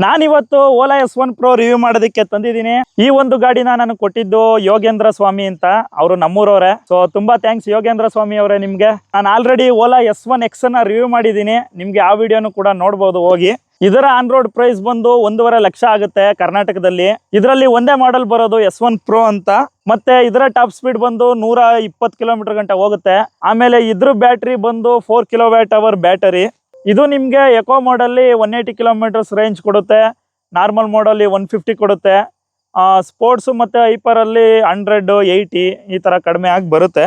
ನಾನಿವತ್ತು Ola S1 Pro review ಮಾಡೋದಕ್ಕೆ ತಂದಿದ್ದೀನಿ. ಈ ಒಂದು ಗಾಡಿನ ನಾನು ಕೊಟ್ಟಿದ್ದು ಯೋಗೇಂದ್ರ ಸ್ವಾಮಿ ಅಂತ, ಅವರು ನಮ್ಮೂರವರೇ. ಸೊ ತುಂಬಾ ಥ್ಯಾಂಕ್ಸ್ ಯೋಗೇಂದ್ರ ಸ್ವಾಮಿ ಅವರೇ ನಿಮ್ಗೆ. ನಾನು ಆಲ್ರೆಡಿ ಓಲಾ S1 X ಅನ್ನ ರಿವ್ಯೂ ಮಾಡಿದ್ದೀನಿ, ನಿಮ್ಗೆ ಆ ವಿಡಿಯೋನು ಕೂಡ ನೋಡ್ಬೋದು ಹೋಗಿ. ಇದರ ಆನ್ ರೋಡ್ ಪ್ರೈಸ್ ಬಂದು 1.5 ಲಕ್ಷ ಆಗುತ್ತೆ ಕರ್ನಾಟಕದಲ್ಲಿ. ಇದರಲ್ಲಿ ಒಂದೇ ಮಾಡೆಲ್ ಬರೋದು S1 Pro ಅಂತ. ಮತ್ತೆ ಇದರ ಟಾಪ್ ಸ್ಪೀಡ್ ಬಂದು 120 ಕಿಲೋಮೀಟರ್ ಗಂಟೆ ಹೋಗುತ್ತೆ. ಆಮೇಲೆ ಇದ್ರ ಬ್ಯಾಟ್ರಿ ಬಂದು 4 kWh ಬ್ಯಾಟರಿ. ಇದು ನಿಮಗೆ ಎಕೋ ಮೋಡಲ್ಲಿ 180 ಕಿಲೋಮೀಟರ್ಸ್ ರೇಂಜ್ ಕೊಡುತ್ತೆ, ನಾರ್ಮಲ್ ಮೋಡಲ್ಲಿ 150 ಕೊಡುತ್ತೆ, ಸ್ಪೋರ್ಟ್ಸು ಮತ್ತು ಹೈಪರಲ್ಲಿ 180 ಈ ಥರ ಕಡಿಮೆ ಆಗಿ ಬರುತ್ತೆ.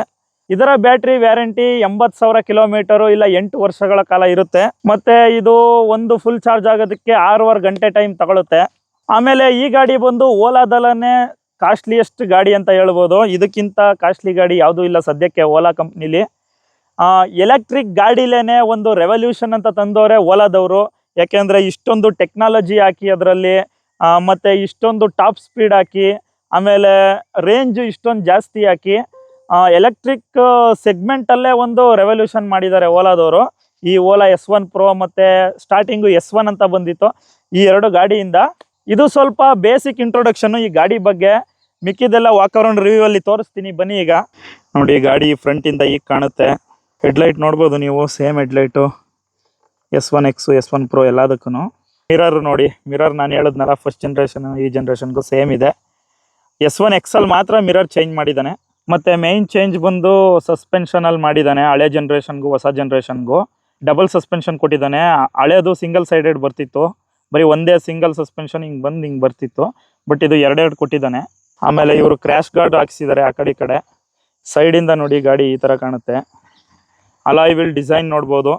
ಇದರ ಬ್ಯಾಟ್ರಿ ವ್ಯಾರಂಟಿ 80,000 ಕಿಲೋಮೀಟರು ಇಲ್ಲ 8 ವರ್ಷಗಳ ಕಾಲ ಇರುತ್ತೆ. ಮತ್ತು ಇದು ಒಂದು ಫುಲ್ ಚಾರ್ಜ್ ಆಗೋದಕ್ಕೆ 6.5 ಗಂಟೆ ಟೈಮ್ ತಗೊಳುತ್ತೆ. ಆಮೇಲೆ ಈ ಗಾಡಿ ಬಂದು ಓಲಾದಲ್ಲೇ ಕಾಸ್ಟ್ಲಿಯೆಸ್ಟ್ ಗಾಡಿ ಅಂತ ಹೇಳ್ಬೋದು. ಇದಕ್ಕಿಂತ ಕಾಸ್ಟ್ಲಿ ಗಾಡಿ ಯಾವುದೂ ಇಲ್ಲ ಸದ್ಯಕ್ಕೆ ಓಲಾ ಕಂಪ್ನಿಲಿ. ಎಲೆಕ್ಟ್ರಿಕ್ ಗಾಡಿಲೇನೆ ಒಂದು ರೆವಲ್ಯೂಷನ್ ಅಂತ ತಂದವರೇ ಓಲಾದವರು. ಯಾಕೆಂದರೆ ಇಷ್ಟೊಂದು ಟೆಕ್ನಾಲಜಿ ಹಾಕಿ ಅದರಲ್ಲಿ, ಮತ್ತು ಇಷ್ಟೊಂದು ಟಾಪ್ ಸ್ಪೀಡ್ ಹಾಕಿ, ಆಮೇಲೆ ರೇಂಜು ಇಷ್ಟೊಂದು ಜಾಸ್ತಿ ಹಾಕಿ ಎಲೆಕ್ಟ್ರಿಕ್ ಸೆಗ್ಮೆಂಟಲ್ಲೇ ಒಂದು ರೆವಲ್ಯೂಷನ್ ಮಾಡಿದ್ದಾರೆ ಓಲಾದವರು. ಈ ಓಲಾ S1 Pro ಮತ್ತು ಸ್ಟಾರ್ಟಿಂಗು S1 ಅಂತ ಬಂದಿತ್ತು ಈ ಎರಡು ಗಾಡಿಯಿಂದ. ಇದು ಸ್ವಲ್ಪ ಬೇಸಿಕ್ ಇಂಟ್ರೊಡಕ್ಷನ್ನು ಈ ಗಾಡಿ ಬಗ್ಗೆ. ಮಿಕ್ಕಿದೆಲ್ಲ ವಾಕ್ ಅರೌಂಡ್ ರಿವ್ಯೂ ಅಲ್ಲಿ ತೋರಿಸ್ತೀನಿ ಬನ್ನಿ. ಈಗ ನೋಡಿ ಗಾಡಿ ಫ್ರಂಟಿಂದ ಈಗ ಕಾಣುತ್ತೆ. ಹೆಡ್ಲೈಟ್ ನೋಡ್ಬೋದು ನೀವು, same headlight S1 X S1 Pro ಎಲ್ಲದಕ್ಕೂ. ಮಿರರ್ ನೋಡಿ, ಮಿರರ್ ನಾನು ಹೇಳಿದ್ನಲ್ಲ ಫಸ್ಟ್ ಜನ್ರೇಷನ್ ಈ ಜನ್ರೇಷನ್ಗೂ ಸೇಮ್ ಇದೆ. S1 X ಅಲ್ಲಿ ಮಾತ್ರ ಮಿರರ್ ಚೇಂಜ್ ಮಾಡಿದ್ದಾನೆ. ಮತ್ತು ಮೇಯ್ನ್ ಚೇಂಜ್ ಬಂದು ಸಸ್ಪೆನ್ಷನಲ್ಲಿ ಮಾಡಿದ್ದಾನೆ. ಹಳೆ ಜನ್ರೇಷನ್ಗೂ ಹೊಸ ಜನ್ರೇಷನ್ಗೂ ಡಬಲ್ ಸಸ್ಪೆನ್ಷನ್ ಕೊಟ್ಟಿದ್ದಾನೆ. ಹಳೇದು ಸಿಂಗಲ್ ಸೈಡೆಡ್ ಬರ್ತಿತ್ತು, ಬರೀ ಒಂದೇ ಸಿಂಗಲ್ ಸಸ್ಪೆನ್ಷನ್ ಹಿಂಗೆ ಬರ್ತಿತ್ತು. ಬಟ್ ಇದು ಎರಡೆರಡು ಕೊಟ್ಟಿದ್ದಾನೆ. ಆಮೇಲೆ ಇವರು ಕ್ರ್ಯಾಶ್ ಗಾರ್ಡ್ ಹಾಕ್ಸಿದ್ದಾರೆ ಆ ಕಡೆ ಈ ಕಡೆ. ಸೈಡಿಂದ ನೋಡಿ ಗಾಡಿ ಈ ಥರ ಕಾಣುತ್ತೆ. ಅಲಾಯ್ ವೀಲ್ ಡಿಸೈನ್ ನೋಡ್ಬೋದು.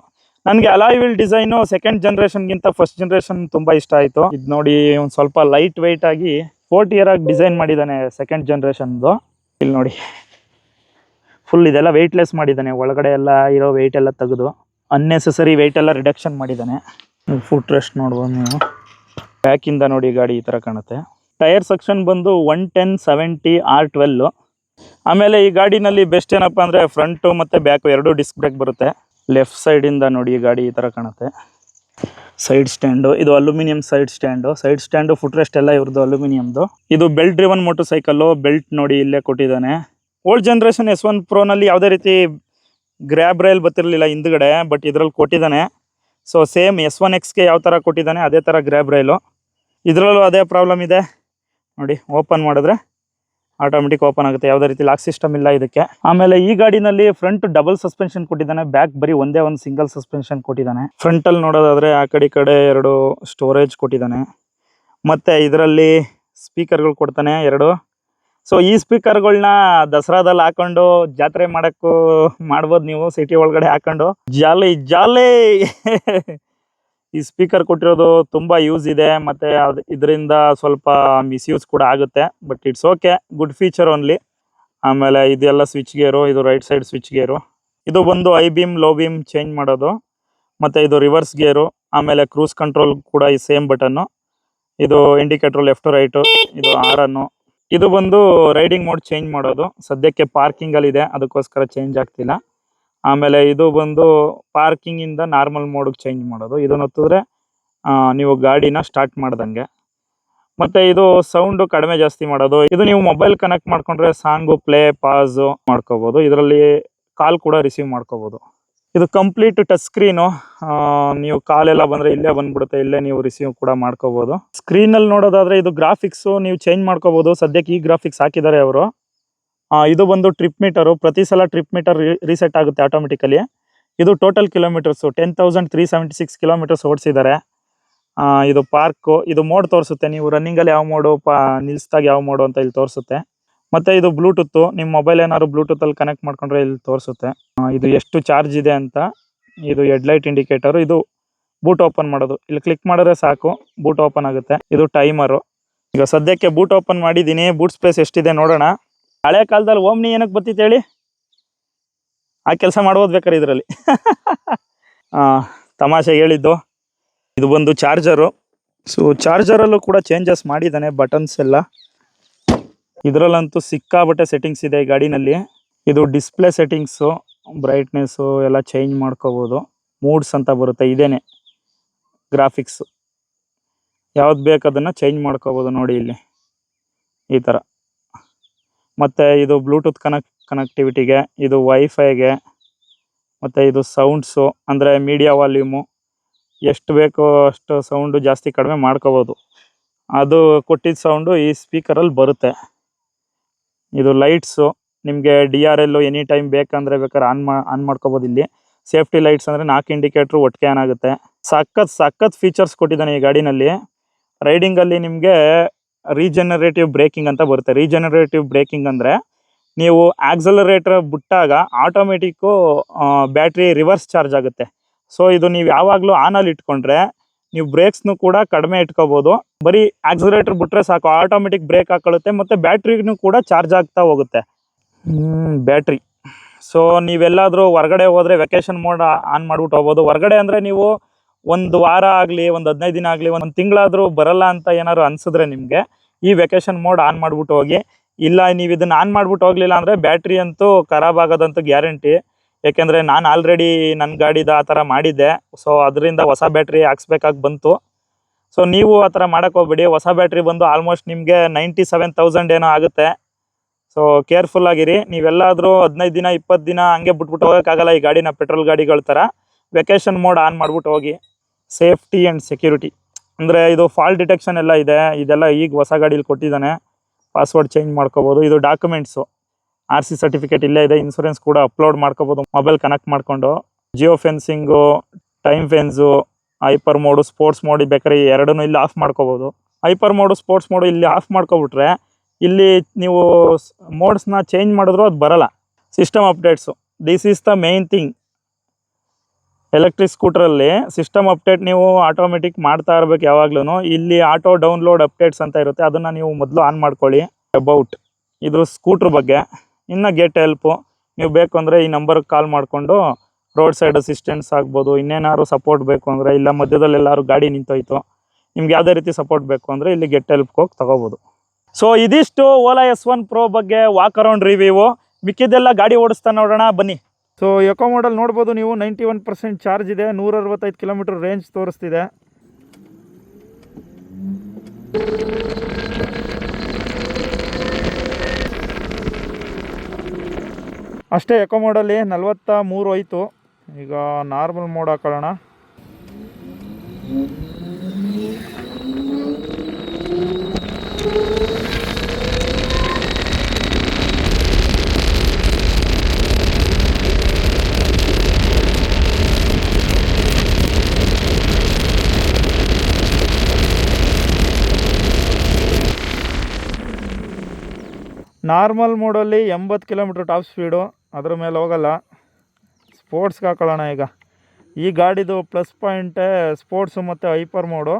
ನನಗೆ ಅಲಾಯ್ ವೀಲ್ ಡಿಸೈನು ಸೆಕೆಂಡ್ ಜನ್ರೇಷನ್ಗಿಂತ ಫಸ್ಟ್ ಜನ್ರೇಷನ್ ತುಂಬ ಇಷ್ಟ ಆಯಿತು. ಇದು ನೋಡಿ ಒಂದು ಸ್ವಲ್ಪ ಲೈಟ್ ವೆಯ್ಟ್ ಆಗಿ 40 ಇಯರ್ ಆಗಿ ಡಿಸೈನ್ ಮಾಡಿದ್ದಾನೆ ಸೆಕೆಂಡ್ ಜನ್ರೇಷನ್ದು. ಇಲ್ಲಿ ನೋಡಿ ಫುಲ್ ಇದೆಲ್ಲ ವೆಯ್ಟ್ಲೆಸ್ ಮಾಡಿದ್ದಾನೆ. ಒಳಗಡೆ ಎಲ್ಲ ಇರೋ ವೆಯ್ಟ್ ಎಲ್ಲ ತೆಗೆದು ಅನ್ನೆಸೆಸರಿ ವೆಯ್ಟ್ ಎಲ್ಲ ರಿಡಕ್ಷನ್ ಮಾಡಿದ್ದಾನೆ. ಫುಟ್ ರೆಸ್ಟ್ ನೋಡ್ಬೋದು ನೀವು. ಬ್ಯಾಕಿಂದ ನೋಡಿ ಗಾಡಿ ಈ ಥರ ಕಾಣುತ್ತೆ. ಟೈರ್ ಸೆಕ್ಷನ್ ಬಂದು 110/70 R12. ಆಮೇಲೆ ಈ ಗಾಡಿನಲ್ಲಿ ಬೆಸ್ಟ್ ಏನಪ್ಪ ಅಂದರೆ ಫ್ರಂಟು ಮತ್ತು ಬ್ಯಾಕು ಎರಡೂ ಡಿಸ್ಕ್ ಬ್ರೇಕ್ ಬರುತ್ತೆ. ಲೆಫ್ಟ್ ಸೈಡಿಂದ ನೋಡಿ ಗಾಡಿ ಈ ಥರ ಕಾಣುತ್ತೆ. ಸೈಡ್ ಸ್ಟ್ಯಾಂಡು, ಇದು aluminium side stand foot rest ಎಲ್ಲ ಇವ್ರದ್ದು ಅಲ್ಯೂಮಿನಿಯಮ್ದು. ಇದು belt driven motor cycle. Belt ನೋಡಿ ಇಲ್ಲೇ ಕೊಟ್ಟಿದ್ದಾನೆ. ಓಲ್ಡ್ ಜನ್ರೇಷನ್ S1 Proನಲ್ಲಿ ಯಾವುದೇ ರೀತಿ ಗ್ರ್ಯಾಬ್ ರೈಲ್ ಬರ್ತಿರಲಿಲ್ಲ ಹಿಂದ್ಗಡೆ, ಬಟ್ ಇದರಲ್ಲಿ ಕೊಟ್ಟಿದ್ದಾನೆ. ಸೊ ಸೇಮ್ S1 Xಗೆ ಯಾವ ಥರ ಕೊಟ್ಟಿದ್ದಾನೆ ಅದೇ ಥರ ಗ್ರ್ಯಾಬ್ ರೈಲು. ಇದರಲ್ಲೂ ಅದೇ ಪ್ರಾಬ್ಲಮ್ ಇದೆ ನೋಡಿ. ಓಪನ್ ಮಾಡಿದ್ರೆ ಆಟೋಮೆಟಿಕ್ ಓಪನ್ ಆಗುತ್ತೆ, ಯಾವುದೇ ರೀತಿ ಲಾಕ್ ಸಿಸ್ಟಮ್ ಇಲ್ಲ ಇದಕ್ಕೆ. ಆಮೇಲೆ ಈ ಗಾಡಿನಲ್ಲಿ ಫ್ರಂಟ್ ಡಬಲ್ ಸಸ್ಪೆನ್ಷನ್ ಕೊಟ್ಟಿದ್ದಾನೆ, ಬ್ಯಾಕ್ ಬರೀ ಒಂದೇ ಒಂದು ಸಿಂಗಲ್ ಸಸ್ಪೆನ್ಷನ್ ಕೊಟ್ಟಿದ್ದಾನೆ. ಫ್ರಂಟಲ್ಲಿ ನೋಡೋದಾದರೆ ಆ ಕಡೆ ಈ ಕಡೆ ಎರಡು ಸ್ಟೋರೇಜ್ ಕೊಟ್ಟಿದ್ದಾನೆ. ಮತ್ತು ಇದರಲ್ಲಿ ಸ್ಪೀಕರ್ಗಳು ಕೊಡ್ತಾನೆ ಎರಡು. ಸೊ ಈ ಸ್ಪೀಕರ್ಗಳನ್ನ ದಸರಾದಲ್ಲಿ ಹಾಕೊಂಡು ಜಾತ್ರೆ ಮಾಡ್ಬೋದು ನೀವು, ಸಿಟಿ ಒಳಗಡೆ ಹಾಕೊಂಡು ಜಾಲಿ ಜಾಲಿ. ಈ ಸ್ಪೀಕರ್ ಕೊಟ್ಟಿರೋದು ತುಂಬ ಯೂಸ್ ಇದೆ, ಮತ್ತು ಇದರಿಂದ ಸ್ವಲ್ಪ ಮಿಸ್ಯೂಸ್ ಕೂಡ ಆಗುತ್ತೆ. But it's okay, good feature only. ಆಮೇಲೆ ಇದೆಲ್ಲ ಸ್ವಿಚ್ ಗೇರು, ಇದು ರೈಟ್ ಸೈಡ್ ಸ್ವಿಚ್ ಗೇರು. ಇದು ಬಂದು I beam low beam change ಮಾಡೋದು. ಮತ್ತು ಇದು ರಿವರ್ಸ್ ಗೇರು. ಆಮೇಲೆ ಕ್ರೂಸ್ ಕಂಟ್ರೋಲ್ ಕೂಡ ಈ ಸೇಮ್ ಬಟನ್ನು. ಇದು ಇಂಡಿಕೇಟ್ರು ಲೆಫ್ಟ್ ರೈಟು. ಇದು ಆರನ್ನು. ಇದು ಬಂದು ರೈಡಿಂಗ್ ಮೋಡ್ ಚೇಂಜ್ ಮಾಡೋದು. ಸದ್ಯಕ್ಕೆ ಪಾರ್ಕಿಂಗಲ್ಲಿದೆ, ಅದಕ್ಕೋಸ್ಕರ ಚೇಂಜ್ ಆಗ್ತಿಲ್ಲ. ಆಮೇಲೆ ಇದು ಬಂದು ಪಾರ್ಕಿಂಗಿಂದ ನಾರ್ಮಲ್ ಮೋಡಿಗೆ ಚೇಂಜ್ ಮಾಡೋದು. ಇದನ್ನು ಒತ್ತಿದ್ರೆ ನೀವು ಗಾಡಿನ ಸ್ಟಾರ್ಟ್ ಮಾಡ್ದಂಗೆ. ಮತ್ತು ಇದು ಸೌಂಡು ಕಡಿಮೆ ಜಾಸ್ತಿ ಮಾಡೋದು. ಇದು ನೀವು ಮೊಬೈಲ್ ಕನೆಕ್ಟ್ ಮಾಡ್ಕೊಂಡ್ರೆ ಸಾಂಗು ಪ್ಲೇ ಪಾಸು ಮಾಡ್ಕೋಬೋದು. ಇದರಲ್ಲಿ ಕಾಲ್ ಕೂಡ ರಿಸೀವ್ ಮಾಡ್ಕೋಬೋದು. ಇದು ಕಂಪ್ಲೀಟ್ ಟಚ್ ಸ್ಕ್ರೀನು. ನೀವು ಕಾಲೆಲ್ಲ ಬಂದರೆ ಇಲ್ಲೇ ಬಂದ್ಬಿಡುತ್ತೆ, ಇಲ್ಲೇ ನೀವು ರಿಸೀವ್ ಕೂಡ ಮಾಡ್ಕೋಬೋದು. ಸ್ಕ್ರೀನಲ್ಲಿ ನೋಡೋದಾದರೆ ಇದು ಗ್ರಾಫಿಕ್ಸು ನೀವು ಚೇಂಜ್ ಮಾಡ್ಕೋಬೋದು. ಸದ್ಯಕ್ಕೆ ಈ ಗ್ರಾಫಿಕ್ಸ್ ಹಾಕಿದ್ದಾರೆ ಅವರು. ಇದು ಬಂದು ಟ್ರಿಪ್ ಮೀಟರು. ಪ್ರತಿ ಸಲ ಟ್ರಿಪ್ ಮೀಟರ್ ರೀಸೆಟ್ ಆಗುತ್ತೆ ಆಟೋಮೆಟಿಕಲಿ. ಇದು ಟೋಟಲ್ ಕಿಲೋಮೀಟರ್ಸು 10,376 ಕಿಲೋಮೀಟರ್ಸ್ ಓಡಿಸಿದ್ದಾರೆ. ಇದು ಪಾರ್ಕು. ಇದು ಮೋಡ್ ತೋರಿಸುತ್ತೆ, ನೀವು ರನ್ನಿಂಗಲ್ಲಿ ಯಾವ ಮೋಡು, ನಿಲ್ಸ್ದಾಗ ಯಾವ ಮೋಡು ಅಂತ ಇಲ್ಲಿ ತೋರಿಸುತ್ತೆ. ಮತ್ತು ಇದು ಬ್ಲೂಟೂತು. ನಿಮ್ಮ ಮೊಬೈಲ್ ಏನಾದ್ರು ಬ್ಲೂಟೂತಲ್ಲಿ ಕನೆಕ್ಟ್ ಮಾಡ್ಕೊಂಡ್ರೆ ಇಲ್ಲಿ ತೋರಿಸುತ್ತೆ. ಇದು ಎಷ್ಟು ಚಾರ್ಜ್ ಇದೆ ಅಂತ. ಇದು ಹೆಡ್ಲೈಟ್ ಇಂಡಿಕೇಟರು. ಇದು ಬೂಟ್ ಓಪನ್ ಮಾಡೋದು. ಇಲ್ಲಿ ಕ್ಲಿಕ್ ಮಾಡಿದ್ರೆ ಸಾಕು, ಬೂಟ್ ಓಪನ್ ಆಗುತ್ತೆ. ಇದು ಟೈಮರು. ಈಗ ಸದ್ಯಕ್ಕೆ ಬೂಟ್ ಓಪನ್ ಮಾಡಿದ್ದೀನಿ. ಬೂಟ್ ಸ್ಪೇಸ್ ಎಷ್ಟಿದೆ ನೋಡೋಣ. ಹಳೆ ಕಾಲದಲ್ಲಿ ಓಮ್ನಿ ಏನಕ್ಕೆ ಬರ್ತಿತ್ತು ಹೇಳಿ, ಆ ಕೆಲಸ ಮಾಡ್ಬೋದು ಬೇಕಾರೆ ಇದರಲ್ಲಿ. ತಮಾಷೆಗೆ ಹೇಳಿದ್ದು. ಇದು ಬಂದು ಚಾರ್ಜರು. ಸೊ ಚಾರ್ಜರಲ್ಲೂ ಕೂಡ ಚೇಂಜಸ್ ಮಾಡಿದ್ದಾನೆ, ಬಟನ್ಸ್ ಎಲ್ಲ. ಇದರಲ್ಲಂತೂ ಸಿಕ್ಕಾಬಟ್ಟೆ ಸೆಟ್ಟಿಂಗ್ಸ್ ಇದೆ ಈ ಗಾಡಿನಲ್ಲಿ. ಇದು ಡಿಸ್ಪ್ಲೇ ಸೆಟ್ಟಿಂಗ್ಸು, ಬ್ರೈಟ್ನೆಸ್ಸು ಎಲ್ಲ ಚೇಂಜ್ ಮಾಡ್ಕೋಬೋದು. ಮೂಡ್ಸ್ ಅಂತ ಬರುತ್ತೆ, ಇದೇನೆ ಗ್ರಾಫಿಕ್ಸು. ಯಾವ್ದು ಬೇಕು ಅದನ್ನು ಚೇಂಜ್ ಮಾಡ್ಕೋಬೋದು ನೋಡಿ ಇಲ್ಲಿ ಈ ಥರ. ಮತ್ತು ಇದು ಬ್ಲೂಟೂತ್ ಕನೆಕ್ಟಿವಿಟಿಗೆ, ಇದು ವೈಫೈಗೆ, ಮತ್ತು ಇದು ಸೌಂಡ್ಸು ಅಂದರೆ ಮೀಡಿಯಾ ವಾಲ್ಯೂಮು ಎಷ್ಟು ಬೇಕೋ ಅಷ್ಟು ಸೌಂಡು ಜಾಸ್ತಿ ಕಡಿಮೆ ಮಾಡ್ಕೋಬೋದು. ಅದು ಕೊಟ್ಟಿದ್ದ ಸೌಂಡು ಈ ಸ್ಪೀಕರಲ್ಲಿ ಬರುತ್ತೆ. ಇದು ಲೈಟ್ಸು ನಿಮಗೆ DRL ಎನಿ ಟೈಮ್ ಬೇಕಂದರೆ ಬೇಕಾದ್ರೆ ಆನ್ ಮಾಡ್ಕೋಬೋದು. ಇಲ್ಲಿ ಸೇಫ್ಟಿ ಲೈಟ್ಸ್ ಅಂದರೆ 4 ಇಂಡಿಕೇಟ್ರು ಒಟ್ಟಿಗೆ ಆನ್ ಆಗುತ್ತೆ. ಸಖತ್ ಫೀಚರ್ಸ್ ಕೊಟ್ಟಿದ್ದಾನೆ ಈ ಗಾಡಿನಲ್ಲಿ. ರೈಡಿಂಗಲ್ಲಿ ನಿಮಗೆ ರೀಜನರೇಟಿವ್ ಬ್ರೇಕಿಂಗ್ ಅಂತ ಬರುತ್ತೆ. ರೀಜನರೇಟಿವ್ ಬ್ರೇಕಿಂಗ್ ಅಂದರೆ ನೀವು ಆಕ್ಸಲರೇಟರ್ ಬಿಟ್ಟಾಗ ಆಟೋಮೆಟಿಕ್ಕು ಬ್ಯಾಟ್ರಿ ರಿವರ್ಸ್ ಚಾರ್ಜ್ ಆಗುತ್ತೆ. ಸೊ ಇದು ನೀವು ಯಾವಾಗಲೂ ಆನಲ್ಲಿ ಇಟ್ಕೊಂಡ್ರೆ ನೀವು ಬ್ರೇಕ್ಸ್ನು ಕೂಡ ಕಡಿಮೆ ಇಟ್ಕೋಬೋದು. ಬರೀ ಆಕ್ಸಲರೇಟರ್ ಬಿಟ್ರೆ ಸಾಕು, ಆಟೋಮೆಟಿಕ್ ಬ್ರೇಕ್ ಹಾಕೊಳ್ಳುತ್ತೆ ಮತ್ತು ಬ್ಯಾಟ್ರಿನೂ ಕೂಡ ಚಾರ್ಜ್ ಆಗ್ತಾ ಹೋಗುತ್ತೆ ಬ್ಯಾಟ್ರಿ. ಸೊ ನೀವೆಲ್ಲಾದರೂ ಹೊರಗಡೆ ಹೋದರೆ ವೆಕೇಷನ್ ಮೋಡ್ ಆನ್ ಮಾಡ್ಬಿಟ್ಟು ಹೋಗ್ಬೋದು. ಹೊರಗಡೆ ಅಂದರೆ ನೀವು ಒಂದು ವಾರ ಆಗಲಿ, ಒಂದು 15 ದಿನ ಆಗಲಿ, ಒಂದು ತಿಂಗಳಾದರೂ ಬರಲ್ಲ ಅಂತ ಏನಾದ್ರು ಅನಿಸಿದ್ರೆ ನಿಮಗೆ ಈ ವೆಕೇಷನ್ ಮೋಡ್ ಆನ್ ಮಾಡಿಬಿಟ್ಟು ಹೋಗಿ. ಇಲ್ಲ ನೀವು ಇದನ್ನು ಆನ್ ಮಾಡಿಬಿಟ್ಟು ಹೋಗಲಿಲ್ಲ ಅಂದರೆ ಬ್ಯಾಟ್ರಿ ಅಂತೂ ಖರಾಬ್ ಆಗೋದಂತೂ ಗ್ಯಾರಂಟಿ. ಯಾಕೆಂದರೆ ನಾನು ಆಲ್ರೆಡಿ ನನ್ನ ಗಾಡಿದ ಆ ಥರ ಮಾಡಿದ್ದೆ. ಸೊ ಅದರಿಂದ ಹೊಸ ಬ್ಯಾಟ್ರಿ ಹಾಕ್ಸ್ಬೇಕಾಗಿ ಬಂತು. ಸೊ ನೀವು ಆ ಥರ ಮಾಡೋಕ್ಕೆ ಹೋಗ್ಬೇಡಿ. ಹೊಸ ಬ್ಯಾಟ್ರಿ ಬಂದು ಆಲ್ಮೋಸ್ಟ್ ನಿಮಗೆ 97,000 ಏನೋ ಆಗುತ್ತೆ. ಸೊ ಕೇರ್ಫುಲ್ ಆಗಿರಿ. ನೀವೆಲ್ಲಾದರೂ 15 ದಿನ 20 ದಿನ ಹಂಗೆ ಬಿಟ್ಬಿಟ್ಟು ಹೋಗೋಕ್ಕಾಗಲ್ಲ ಈ ಗಾಡಿನ, ಪೆಟ್ರೋಲ್ ಗಾಡಿಗಳ ಥರ. ವೆಕೇಷನ್ ಮೋಡ್ ಆನ್ ಮಾಡಿಬಿಟ್ಟು ಹೋಗಿ. ಸೇಫ್ಟಿ ಆ್ಯಂಡ್ ಸೆಕ್ಯೂರಿಟಿ ಅಂದರೆ ಇದು ಫಾಲ್ಟ್ ಡಿಟೆಕ್ಷನ್ ಎಲ್ಲ ಇದೆ. ಇದೆಲ್ಲ ಈಗ ಹೊಸ ಗಾಡೀಲಿ ಕೊಟ್ಟಿದ್ದಾನೆ. ಪಾಸ್ವರ್ಡ್ ಚೇಂಜ್ ಮಾಡ್ಕೋಬೋದು. ಇದು ಡಾಕ್ಯುಮೆಂಟ್ಸು RC ಸರ್ಟಿಫಿಕೇಟ್ ಇಲ್ಲೇ ಇದೆ. ಇನ್ಸೂರೆನ್ಸ್ ಕೂಡ ಅಪ್ಲೋಡ್ ಮಾಡ್ಕೋಬೋದು ಮೊಬೈಲ್ ಕನೆಕ್ಟ್ ಮಾಡಿಕೊಂಡು. Geo fencing, time fence, hyper mode, sports mode ಬೇಕಾದ್ರೆ ಎರಡನ್ನೂ ಇಲ್ಲಿ ಆಫ್ ಮಾಡ್ಕೋಬೋದು. ಹೈಪರ್ ಮೋಡು, ಸ್ಪೋರ್ಟ್ಸ್ ಮೋಡು ಇಲ್ಲಿ ಆಫ್ ಮಾಡ್ಕೊಬಿಟ್ರೆ ಇಲ್ಲಿ ನೀವು ಮೋಡ್ಸ್ನ ಚೇಂಜ್ ಮಾಡಿದ್ರು ಅದು ಬರಲ್ಲ. System updates, this is the main thing. Electric ಸ್ಕೂಟ್ರಲ್ಲಿ ಸಿಸ್ಟಮ್ ಅಪ್ಡೇಟ್ ನೀವು ಆಟೋಮೆಟಿಕ್ ಮಾಡ್ತಾ ಇರಬೇಕು ಯಾವಾಗ್ಲೂ. ಇಲ್ಲಿ ಆಟೋ ಡೌನ್ಲೋಡ್ ಅಪ್ಡೇಟ್ಸ್ ಅಂತ ಇರುತ್ತೆ, ಅದನ್ನು ನೀವು ಮೊದಲು ಆನ್ ಮಾಡ್ಕೊಳ್ಳಿ. ಅಬೌಟ್ ಇದ್ರ ಸ್ಕೂಟ್ರ್ ಬಗ್ಗೆ. ಇನ್ನು ಗೆಟ್ ಹೆಲ್ಪು ನೀವು ಬೇಕು ಅಂದರೆ ಈ ನಂಬರ್ಗೆ ಕಾಲ್ ಮಾಡಿಕೊಂಡು ರೋಡ್ ಸೈಡ್ ಅಸಿಸ್ಟೆನ್ಸ್ ಆಗ್ಬೋದು, ಇನ್ನೇನಾದ್ರು ಸಪೋರ್ಟ್ ಬೇಕು ಅಂದರೆ, ಇಲ್ಲ ಮಧ್ಯದಲ್ಲಿ ಎಲ್ಲರೂ ಗಾಡಿ ನಿಂತೋಯ್ತು ನಿಮ್ಗೆ ಯಾವುದೇ ರೀತಿ ಸಪೋರ್ಟ್ ಬೇಕು ಅಂದರೆ ಇಲ್ಲಿ ಗೆಟ್ ಹೆಲ್ಪ್ಗೆ ಹೋಗಿ ತೊಗೋಬೋದು. ಸೊ ಇದಿಷ್ಟು ಓಲಾ S1 Pro ಬಗ್ಗೆ ವಾಕ್ ಅರೌಂಡ್ ರಿವ್ಯೂ. ಮಿಕ್ಕಿದ್ದೆಲ್ಲ ಗಾಡಿ ಓಡಿಸ್ತಾ ನೋಡೋಣ ಬನ್ನಿ. ಸೊ ಎಕೋ ಮಾಡೆಲ್ ನೋಡ್ಬೋದು ನೀವು, 91% ಚಾರ್ಜ್ ಇದೆ, 165 ಕಿಲೋಮೀಟರ್ ರೇಂಜ್ ತೋರಿಸ್ತಿದೆ. ಅಷ್ಟೇ ಎಕೋ ಮೋಡಲ್ಲಿ 43 ಹೋಯ್ತು. ಈಗ ನಾರ್ಮಲ್ ಮೋಡ್ ಹಾಕೊಳ್ಳೋಣ. ನಾರ್ಮಲ್ ಮೋಡಲ್ಲಿ 80 ಕಿಲೋಮೀಟ್ರ್ ಟಾಪ್ ಸ್ಪೀಡು, ಅದ್ರ ಮೇಲೆ ಹೋಗಲ್ಲ. ಸ್ಪೋರ್ಟ್ಸ್ಗೆ ಹಾಕೊಳ್ಳೋಣ. ಈಗ ಈ ಗಾಡಿದು ಪ್ಲಸ್ ಪಾಯಿಂಟೇ ಸ್ಪೋರ್ಟ್ಸು ಮತ್ತು hyper mode.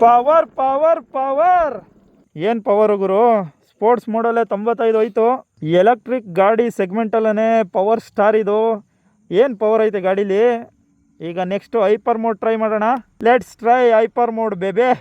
Power power power ಏನು ಪವರು ಗುರು. ಸ್ಪೋರ್ಟ್ಸ್ ಮೋಡಲ್ಲೇ 95 ಹೋಯ್ತು. ಎಲೆಕ್ಟ್ರಿಕ್ ಗಾಡಿ ಸೆಗ್ಮೆಂಟಲ್ಲೇ ಪವರ್ ಸ್ಟಾರ್ ಇದು. ಏನು ಪವರ್ ಐತೆ ಗಾಡೀಲಿ. ಈಗ ನೆಕ್ಸ್ಟು ಹೈಪರ್ ಮೋಡ್ ಟ್ರೈ ಮಾಡೋಣ. Let's try hyper mode baby.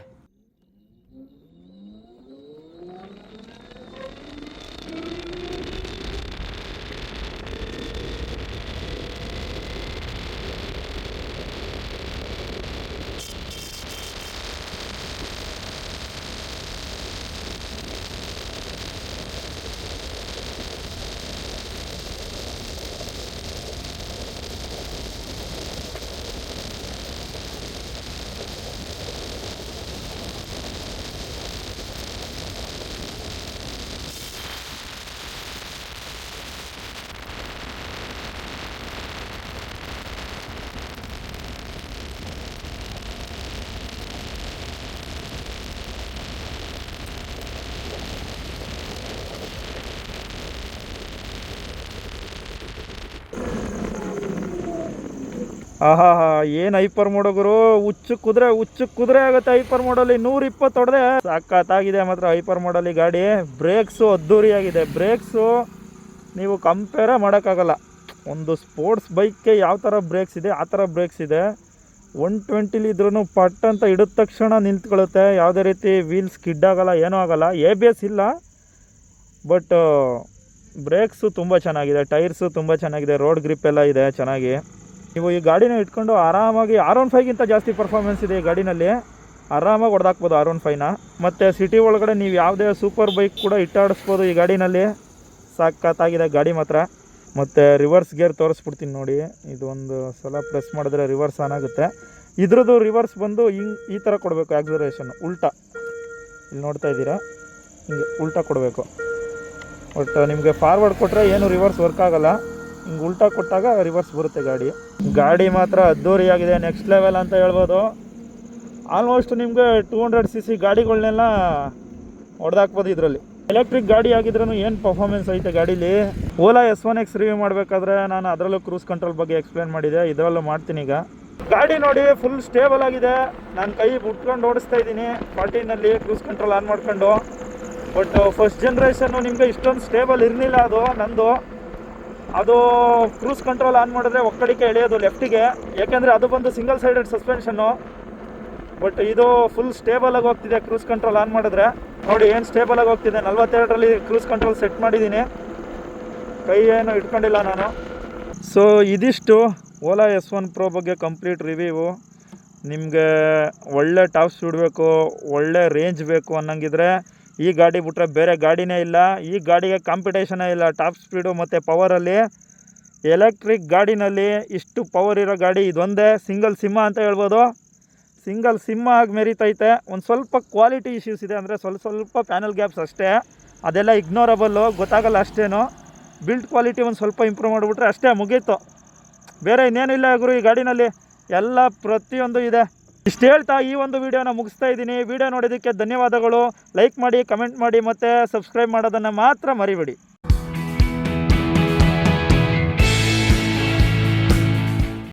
ಆಹಾ ಹಾ, ಏನು ಹೈಪರ್ ಮೋಡೋಗರು, ಹುಚ್ಚು ಕುದುರೆ ಆಗುತ್ತೆ ಹೈಪರ್ ಮೋಡಲ್ಲಿ. 120 ಹೊಡೆದೆ. ಸಖತ್ತಾಗಿದೆ ಮಾತ್ರ ಹೈಪರ್ ಮೋಡಲ್ಲಿ ಗಾಡಿ. ಬ್ರೇಕ್ಸು ಅದ್ದೂರಿಯಾಗಿದೆ. ಬ್ರೇಕ್ಸು ನೀವು ಕಂಪೇರೇ ಮಾಡೋಕ್ಕಾಗಲ್ಲ. ಒಂದು ಸ್ಪೋರ್ಟ್ಸ್ ಬೈಕ್ಗೆ ಯಾವ ಥರ ಬ್ರೇಕ್ಸ್ ಇದೆ ಆ ಥರ ಬ್ರೇಕ್ಸ್ ಇದೆ. 120 ಇದ್ರೂ ಪಟ್ ಅಂತ ಹಿಡಿದ ತಕ್ಷಣ ನಿಂತ್ಕೊಳ್ಳುತ್ತೆ. ಯಾವುದೇ ರೀತಿ ವೀಲ್ ಸ್ಕಿಡ್ ಆಗೋಲ್ಲ, ಏನೂ ಆಗೋಲ್ಲ. ABS ಇಲ್ಲ, ಬಟ್ ಬ್ರೇಕ್ಸು ತುಂಬ ಚೆನ್ನಾಗಿದೆ. ಟೈರ್ಸು ತುಂಬ ಚೆನ್ನಾಗಿದೆ. ರೋಡ್ ಗ್ರಿಪ್ ಎಲ್ಲ ಇದೆ ಚೆನ್ನಾಗಿ. ನೀವು ಈ ಗಾಡಿನ ಇಟ್ಕೊಂಡು ಆರಾಮಾಗಿ R15ಗಿಂತ ಜಾಸ್ತಿ ಪರ್ಫಾರ್ಮೆನ್ಸ್ ಇದೆ ಈ ಗಾಡಿನಲ್ಲಿ. ಆರಾಮಾಗಿ ಹೊಡೆದಾಕ್ಬೋದು R15ನ. ಮತ್ತು ಸಿಟಿ ಒಳಗಡೆ ನೀವು ಯಾವುದೇ ಸೂಪರ್ ಬೈಕ್ ಕೂಡ ಇಟ್ಟಾಡಿಸ್ಬೋದು ಈ ಗಾಡಿನಲ್ಲಿ. ಸಖತ್ತಾಗಿದೆ ಗಾಡಿ ಮಾತ್ರ. ಮತ್ತು ರಿವರ್ಸ್ ಗೇರ್ ತೋರಿಸ್ಬಿಡ್ತೀನಿ ನೋಡಿ. ಇದೊಂದು ಸಲ ಪ್ರೆಸ್ ಮಾಡಿದ್ರೆ ರಿವರ್ಸ್ ಆನ್ ಆಗುತ್ತೆ. ಇದ್ರದ್ದು ರಿವರ್ಸ್ ಬಂದು ಈ ಥರ ಕೊಡಬೇಕು. ಆಕ್ಸಲರೇಷನ್ ಉಲ್ಟಾ ಇಲ್ಲಿ ನೋಡ್ತಾ ಇದ್ದೀರಾ, ಹಿಂಗೆ ಉಲ್ಟಾ ಕೊಡಬೇಕು. ಬಟ್ ನಿಮಗೆ ಫಾರ್ವರ್ಡ್ ಕೊಟ್ಟರೆ ಏನು ರಿವರ್ಸ್ ವರ್ಕ್ ಆಗೋಲ್ಲ. ಹಿಂಗೆ ಉಲ್ಟಾ ಕೊಟ್ಟಾಗ ರಿವರ್ಸ್ ಬರುತ್ತೆ ಗಾಡಿ ಮಾತ್ರ ಅದ್ದೂರಿಯಾಗಿದೆ. ನೆಕ್ಸ್ಟ್ ಲೆವೆಲ್ ಅಂತ ಹೇಳ್ಬೋದು. ಆಲ್ಮೋಸ್ಟ್ ನಿಮಗೆ 200cc ಗಾಡಿಗಳನ್ನೆಲ್ಲ ಹೊಡೆದಾಕ್ಬೋದು ಇದರಲ್ಲಿ. ಎಲೆಕ್ಟ್ರಿಕ್ ಗಾಡಿ ಆಗಿದ್ರೂ ಏನು ಪರ್ಫಾರ್ಮೆನ್ಸ್ ಐತೆ ಗಾಡೀಲಿ. ಓಲಾ S1X ರಿವ್ಯೂ ಮಾಡಬೇಕಾದ್ರೆ ನಾನು ಅದರಲ್ಲೂ ಕ್ರೂಸ್ ಕಂಟ್ರೋಲ್ ಬಗ್ಗೆ ಎಕ್ಸ್ಪ್ಲೇನ್ ಮಾಡಿದೆ, ಇದರಲ್ಲೂ ಮಾಡ್ತೀನಿ. ಈಗ ಗಾಡಿ ನೋಡಿ ಫುಲ್ ಸ್ಟೇಬಲ್ ಆಗಿದೆ. ನಾನು ಕೈ ಬಿಟ್ಕೊಂಡು ಓಡಿಸ್ತಾ ಇದ್ದೀನಿ 40ನಲ್ಲಿ ಕ್ರೂಸ್ ಕಂಟ್ರೋಲ್ ಆನ್ ಮಾಡ್ಕೊಂಡು. ಬಟ್ ಫಸ್ಟ್ ಜನ್ರೇಷನ್ನು ನಿಮಗೆ ಇಷ್ಟೊಂದು ಸ್ಟೇಬಲ್ ಇರಲಿಲ್ಲ. ಅದು ಕ್ರೂಸ್ ಕಂಟ್ರೋಲ್ ಆನ್ ಮಾಡಿದ್ರೆ ಒಕ್ಕಡಿಕೆ ಎಳೆಯೋದು ಲೆಫ್ಟಿಗೆ, ಯಾಕೆಂದರೆ ಅದು ಬಂದು ಸಿಂಗಲ್ ಸೈಡೆಡ್ ಸಸ್ಪೆನ್ಷನ್ನು. ಬಟ್ ಇದು ಫುಲ್ ಸ್ಟೇಬಲಾಗಿ ಹೋಗ್ತಿದೆ ಕ್ರೂಸ್ ಕಂಟ್ರೋಲ್ ಆನ್ ಮಾಡಿದ್ರೆ. ನೋಡಿ ಏನು ಸ್ಟೇಬಲಾಗಿ ಹೋಗ್ತಿದೆ. 42ರಲ್ಲಿ ಕ್ರೂಸ್ ಕಂಟ್ರೋಲ್ ಸೆಟ್ ಮಾಡಿದ್ದೀನಿ, ಕೈ ಏನು ಇಟ್ಕೊಂಡಿಲ್ಲ ನಾನು. ಸೊ ಇದಿಷ್ಟು ಓಲಾ S1 Pro ಬಗ್ಗೆ ಕಂಪ್ಲೀಟ್ ರಿವ್ಯೂ. ನಿಮಗೆ ಒಳ್ಳೆ ಟಾಪ್ ಸ್ಪೀಡ್ ಬೇಕು, ಒಳ್ಳೆ ರೇಂಜ್ ಬೇಕು ಅನ್ನಂಗಿದ್ರೆ ಈ ಗಾಡಿ ಬಿಟ್ರೆ ಬೇರೆ ಗಾಡಿನೇ ಇಲ್ಲ. ಈ ಗಾಡಿಗೆ ಕಾಂಪಿಟೇಷನೇ ಇಲ್ಲ ಟಾಪ್ ಸ್ಪೀಡು ಮತ್ತು ಪವರಲ್ಲಿ. ಎಲೆಕ್ಟ್ರಿಕ್ ಗಾಡಿನಲ್ಲಿ ಇಷ್ಟು ಪವರ್ ಇರೋ ಗಾಡಿ ಇದೊಂದೇ. ಸಿಂಗಲ್ ಸಿಮ್ಮ ಅಂತ ಹೇಳ್ಬೋದು. ಸಿಂಗಲ್ ಸಿಮ್ಮ ಆಗಿ ಮೆರಿತೈತೆ. ಒಂದು ಸ್ವಲ್ಪ ಕ್ವಾಲಿಟಿ ಇಶ್ಯೂಸ್ ಇದೆ, ಅಂದರೆ ಸ್ವಲ್ಪ ಪ್ಯಾನಲ್ ಗ್ಯಾಪ್ಸ್ ಅಷ್ಟೇ. ಅದೆಲ್ಲ ಇಗ್ನೋರಬಲ್ಲು, ಗೊತ್ತಾಗಲ್ಲ ಅಷ್ಟೇನು. ಬಿಲ್ಡ್ ಕ್ವಾಲಿಟಿ ಒಂದು ಸ್ವಲ್ಪ ಇಂಪ್ರೂವ್ ಮಾಡಿಬಿಟ್ರೆ ಅಷ್ಟೇ, ಮುಗೀತು. ಬೇರೆ ಇನ್ನೇನಿಲ್ಲ ಗುರು ಈ ಗಾಡಿನಲ್ಲಿ, ಎಲ್ಲ ಪ್ರತಿಯೊಂದು ಇದೆ. ಇಷ್ಟು ಹೇಳ್ತಾ ಈ ಒಂದು ವಿಡಿಯೋನ ಮುಗಿಸ್ತಾ ಇದ್ದೀನಿ. ವಿಡಿಯೋ ನೋಡೋದಕ್ಕೆ ಧನ್ಯವಾದಗಳು. ಲೈಕ್ ಮಾಡಿ, ಕಮೆಂಟ್ ಮಾಡಿ ಮತ್ತು ಸಬ್ಸ್ಕ್ರೈಬ್ ಮಾಡೋದನ್ನು ಮಾತ್ರ ಮರಿಬೇಡಿ.